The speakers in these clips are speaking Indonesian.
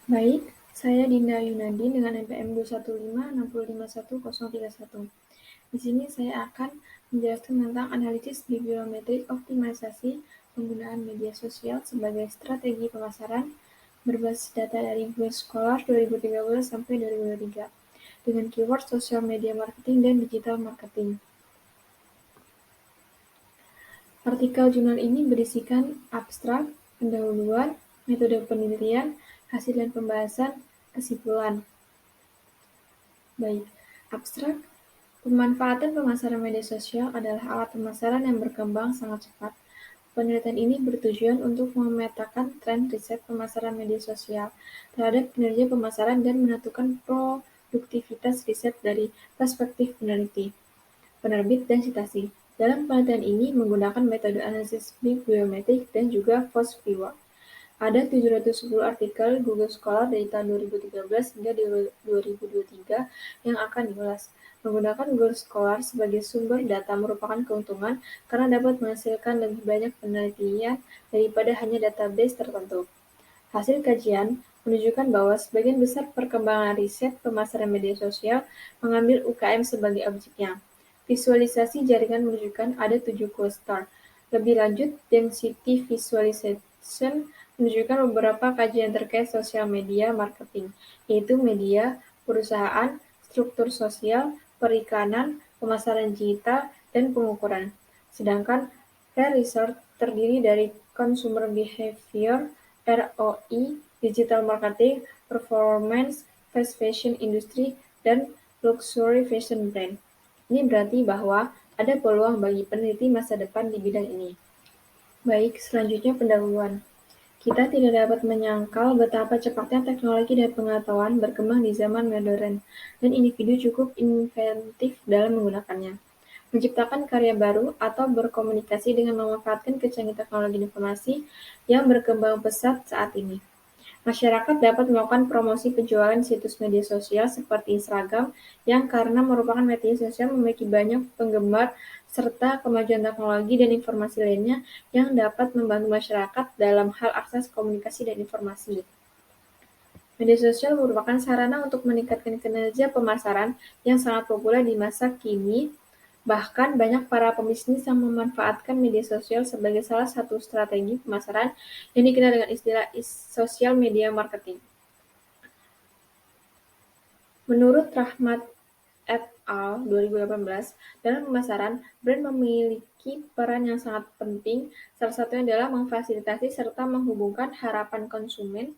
Baik, saya Dinda Yunadi dengan NPM 215605131. Di sini saya akan menjelaskan tentang analisis bibliometrik optimalisasi penggunaan media sosial sebagai strategi pemasaran berbasis data dari Google Scholar 2013 sampai 2023 dengan keyword social media marketing dan digital marketing. Artikel jurnal ini berisikan abstrak, pendahuluan, metode penelitian, hasil dan pembahasan, kesimpulan. Baik, abstrak. Pemanfaatan pemasaran media sosial adalah alat pemasaran yang berkembang sangat cepat. Penelitian ini bertujuan untuk memetakan tren riset pemasaran media sosial terhadap kinerja pemasaran dan menentukan produktivitas riset dari perspektif peneliti, penerbit, dan citasi. Dalam penelitian ini menggunakan metode analisis bibliometrik dan juga force keyword. Ada 710 artikel Google Scholar dari tahun 2013 hingga 2023 yang akan diulas. Menggunakan Google Scholar sebagai sumber data merupakan keuntungan karena dapat menghasilkan lebih banyak penelitian daripada hanya database tertentu. Hasil kajian menunjukkan bahwa sebagian besar perkembangan riset pemasaran media sosial mengambil UKM sebagai objeknya. Visualisasi jaringan menunjukkan ada 7 cluster. Lebih lanjut, density visualization menunjukkan beberapa kajian terkait sosial media marketing, yaitu media, perusahaan, struktur sosial, perikanan, pemasaran digital, dan pengukuran. Sedangkan Hair Research terdiri dari Consumer Behavior, ROI, Digital Marketing, Performance, Fast Fashion Industry, dan Luxury Fashion Brand. Ini berarti bahwa ada peluang bagi peneliti masa depan di bidang ini. Baik, selanjutnya pendahuluan. Kita tidak dapat menyangkal betapa cepatnya teknologi dan pengetahuan berkembang di zaman modern, dan individu cukup inventif dalam menggunakannya, menciptakan karya baru, atau berkomunikasi dengan memanfaatkan kecanggihan teknologi informasi yang berkembang pesat saat ini. Masyarakat dapat melakukan promosi penjualan situs media sosial seperti Instagram yang karena merupakan media sosial memiliki banyak penggemar serta kemajuan teknologi dan informasi lainnya yang dapat membantu masyarakat dalam hal akses komunikasi dan informasi. Media sosial merupakan sarana untuk meningkatkan kinerja pemasaran yang sangat populer di masa kini. Bahkan banyak para pebisnis yang memanfaatkan media sosial sebagai salah satu strategi pemasaran yang dikenal dengan istilah social media marketing. Menurut Rahmat et al. 2018, dalam pemasaran, brand memiliki peran yang sangat penting, salah satunya adalah memfasilitasi serta menghubungkan harapan konsumen.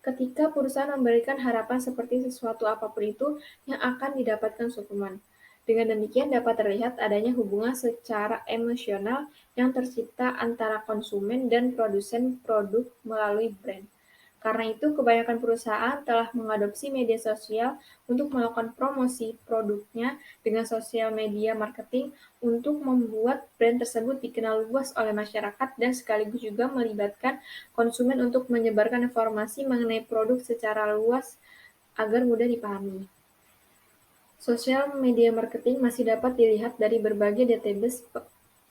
Ketika perusahaan memberikan harapan seperti sesuatu apapun itu yang akan didapatkan konsumen. Dengan demikian dapat terlihat adanya hubungan secara emosional yang tercipta antara konsumen dan produsen produk melalui brand. Karena itu, kebanyakan perusahaan telah mengadopsi media sosial untuk melakukan promosi produknya dengan sosial media marketing untuk membuat brand tersebut dikenal luas oleh masyarakat dan sekaligus juga melibatkan konsumen untuk menyebarkan informasi mengenai produk secara luas agar mudah dipahami. Sosial media marketing masih dapat dilihat dari berbagai database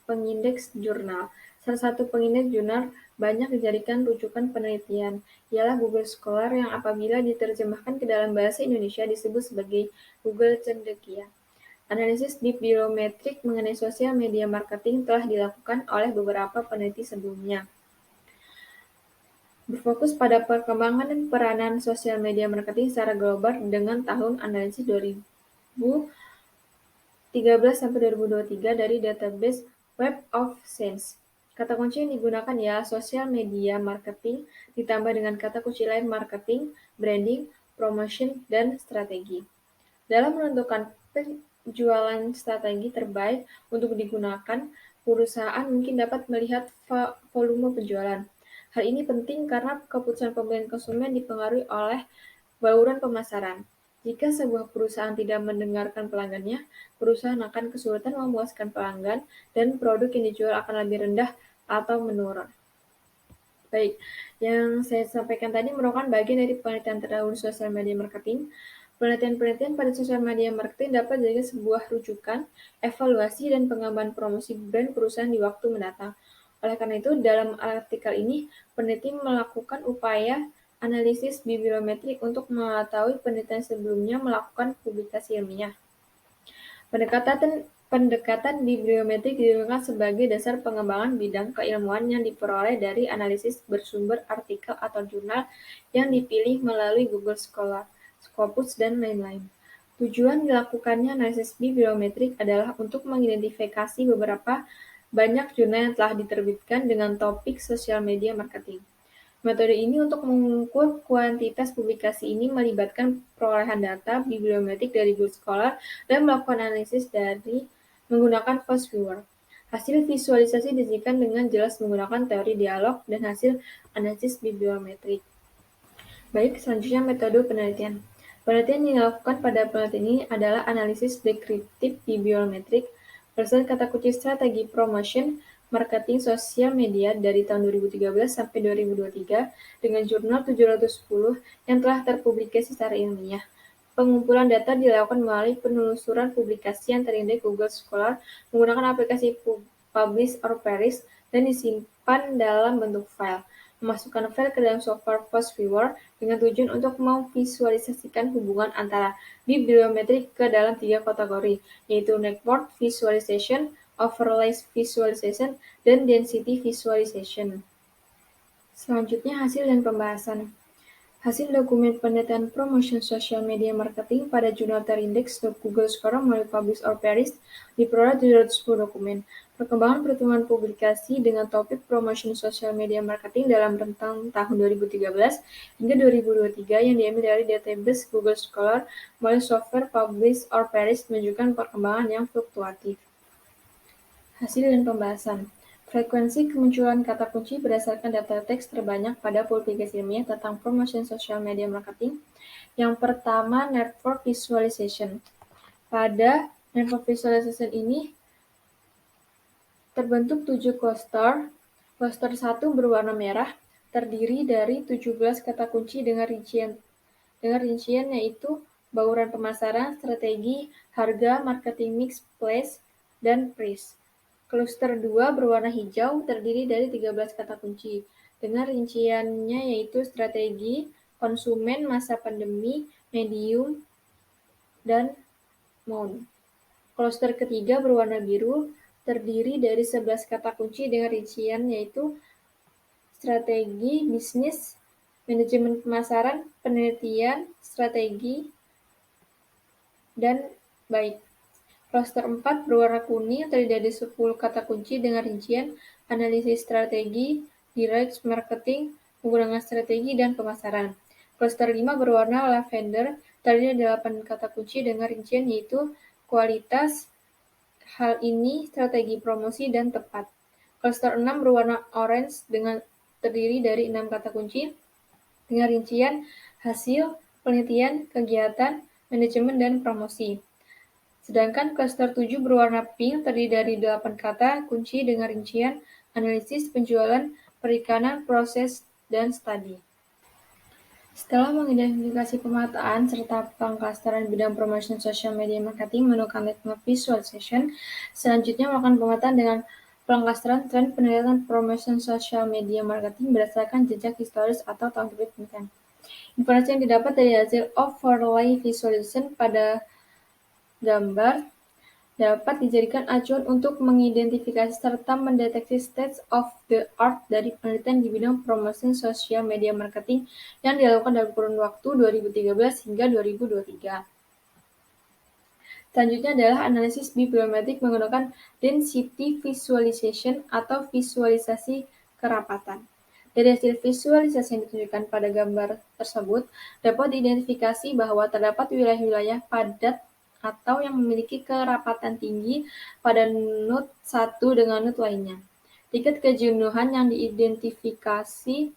pengindeks jurnal. Salah satu pengindeks jurnal banyak dijadikan rujukan penelitian ialah Google Scholar yang apabila diterjemahkan ke dalam bahasa Indonesia disebut sebagai Google Cendekia. Analisis bibliometrik mengenai sosial media marketing telah dilakukan oleh beberapa peneliti sebelumnya. Berfokus pada perkembangan dan peranan sosial media marketing secara global dengan tahun analisis 2013-2023 dari database Web of Science. Kata kunci yang digunakan ialah sosial media marketing ditambah dengan kata kunci lain marketing, branding, promotion, dan strategi. Dalam menentukan penjualan strategi terbaik untuk digunakan, perusahaan mungkin dapat melihat volume penjualan. Hal ini penting karena keputusan pembelian konsumen dipengaruhi oleh bauran pemasaran. Jika sebuah perusahaan tidak mendengarkan pelanggannya, perusahaan akan kesulitan memuaskan pelanggan dan produk yang dijual akan lebih rendah atau menurun. Baik, yang saya sampaikan tadi merupakan bagian dari penelitian terdahulu sosial media marketing. Penelitian-penelitian pada sosial media marketing dapat jadi sebuah rujukan, evaluasi, dan pengembangan promosi brand perusahaan di waktu mendatang. Oleh karena itu, dalam artikel ini, peneliti melakukan upaya Analisis bibliometrik untuk mengetahui penelitian sebelumnya melakukan publikasi ilmiah. Pendekatan bibliometrik digunakan sebagai dasar pengembangan bidang keilmuan yang diperoleh dari analisis bersumber artikel atau jurnal yang dipilih melalui Google Scholar, Scopus, dan lain-lain. Tujuan dilakukannya analisis bibliometrik adalah untuk mengidentifikasi beberapa banyak jurnal yang telah diterbitkan dengan topik sosial media marketing. Metode ini untuk mengukur kuantitas publikasi ini melibatkan perolehan data bibliometrik dari Google Scholar dan melakukan analisis dari menggunakan Fast Viewer. Hasil visualisasi disajikan dengan jelas menggunakan teori dialog dan hasil analisis bibliometrik. Baik, selanjutnya metode penelitian. Penelitian yang dilakukan pada penelitian ini adalah analisis deskriptif bibliometrik berdasarkan kata kunci strategi promotion marketing sosial media dari tahun 2013 sampai 2023 dengan jurnal 710 yang telah terpublikasi secara ilmiah. Pengumpulan data dilakukan melalui penelusuran publikasi yang terindeks Google Scholar menggunakan aplikasi Publish or Perish dan disimpan dalam bentuk file. Memasukkan file ke dalam software Fast Viewer dengan tujuan untuk memvisualisasikan hubungan antara bibliometrik ke dalam 3 kategori, yaitu Network Visualization, Overlay Visualization, dan Density Visualization. Selanjutnya hasil dan pembahasan. Hasil dokumen penelitian promotion social media marketing pada jurnal terindeks Google Scholar melalui Publish or Perish diperoleh 710 dokumen. Perkembangan pertumbuhan publikasi dengan topik promotion social media marketing dalam rentang tahun 2013 hingga 2023 yang diambil dari database Google Scholar melalui software Publish or Perish menunjukkan perkembangan yang fluktuatif. Hasil dan pembahasan. Frekuensi kemunculan kata kunci berdasarkan data teks terbanyak pada publikasi ilmiah tentang promotion social media marketing. Yang pertama, network visualization. Pada network visualization ini terbentuk 7 cluster. Cluster 1 berwarna merah, terdiri dari 17 kata kunci dengan rincian yaitu bauran pemasaran, strategi, harga, marketing mix, place, dan price. Cluster 2 berwarna hijau terdiri dari 13 kata kunci dengan rinciannya yaitu strategi, konsumen, masa pandemi, medium, dan mood. Cluster ketiga berwarna biru terdiri dari 11 kata kunci dengan rincian yaitu strategi, bisnis, manajemen pemasaran, penelitian, strategi, dan baik. Cluster 4 berwarna kuning terdiri dari 10 kata kunci dengan rincian analisis strategi, direct marketing, menggunakan strategi, dan pemasaran. Cluster 5 berwarna lavender terdiri dari 8 kata kunci dengan rincian yaitu kualitas, hal ini, strategi promosi, dan tepat. Cluster 6 berwarna orange terdiri dari 6 kata kunci dengan rincian hasil, penelitian, kegiatan, manajemen, dan promosi. Sedangkan cluster 7 berwarna pink terdiri dari 8 kata kunci dengan rincian analisis, penjualan, perikanan, proses, dan studi. Setelah mengidentifikasi pemetaan serta pengklasteran bidang promotion social media marketing menggunakan network visualization, selanjutnya melakukan pemetaan dengan pengklasteran tren penelitian promotion social media marketing berdasarkan jejak historis atau tahun terbit penelitian. Informasi yang didapat dari hasil overlay visualization pada gambar dapat dijadikan acuan untuk mengidentifikasi serta mendeteksi state of the art dari penelitian di bidang promosi sosial media marketing yang dilakukan dalam kurun waktu 2013 hingga 2023. Selanjutnya adalah analisis bibliometrik menggunakan density visualization atau visualisasi kerapatan. Dari hasil visualisasi yang ditunjukkan pada gambar tersebut, dapat diidentifikasi bahwa terdapat wilayah-wilayah padat atau yang memiliki kerapatan tinggi pada node satu dengan node lainnya. Tingkat kejenuhan yang diidentifikasi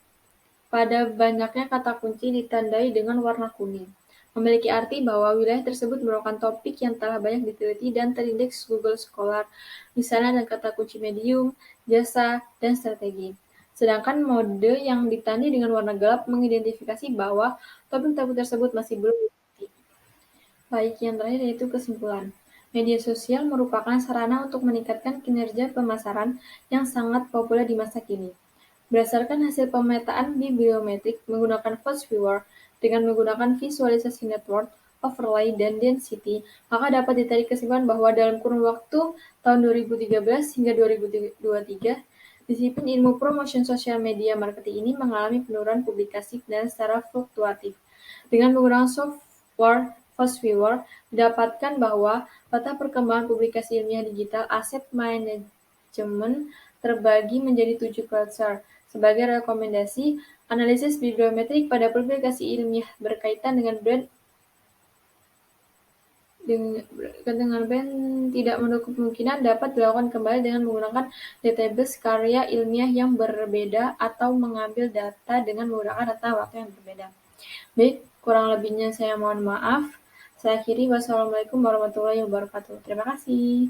pada banyaknya kata kunci ditandai dengan warna kuning. Memiliki arti bahwa wilayah tersebut merupakan topik yang telah banyak diteliti dan terindeks Google Scholar, misalnya dengan kata kunci medium, jasa, dan strategi. Sedangkan mode yang ditandai dengan warna gelap mengidentifikasi bahwa topik-topik tersebut masih belum diteliti. Baik, yang terakhir yaitu kesimpulan. Media sosial merupakan sarana untuk meningkatkan kinerja pemasaran yang sangat populer di masa kini. Berdasarkan hasil pemetaan bibliometrik menggunakan Fuzz Viewer dengan menggunakan visualisasi network, overlay, dan density, maka dapat ditarik kesimpulan bahwa dalam kurun waktu tahun 2013 hingga 2023, disiplin ilmu promotion sosial media marketing ini mengalami penurunan publikasi dan secara fluktuatif. Dengan menggunakan software Fuzz Viewer, didapatkan bahwa peta perkembangan publikasi ilmiah digital aset manajemen terbagi menjadi 7 cluster. Sebagai rekomendasi, analisis bibliometrik pada publikasi ilmiah berkaitan dengan brand tidak menutup kemungkinan dapat dilakukan kembali dengan menggunakan database karya ilmiah yang berbeda atau mengambil data dengan menggunakan rentang waktu yang berbeda. Baik, kurang lebihnya saya mohon maaf. Saya akhiri. Wassalamualaikum warahmatullahi wabarakatuh. Terima kasih.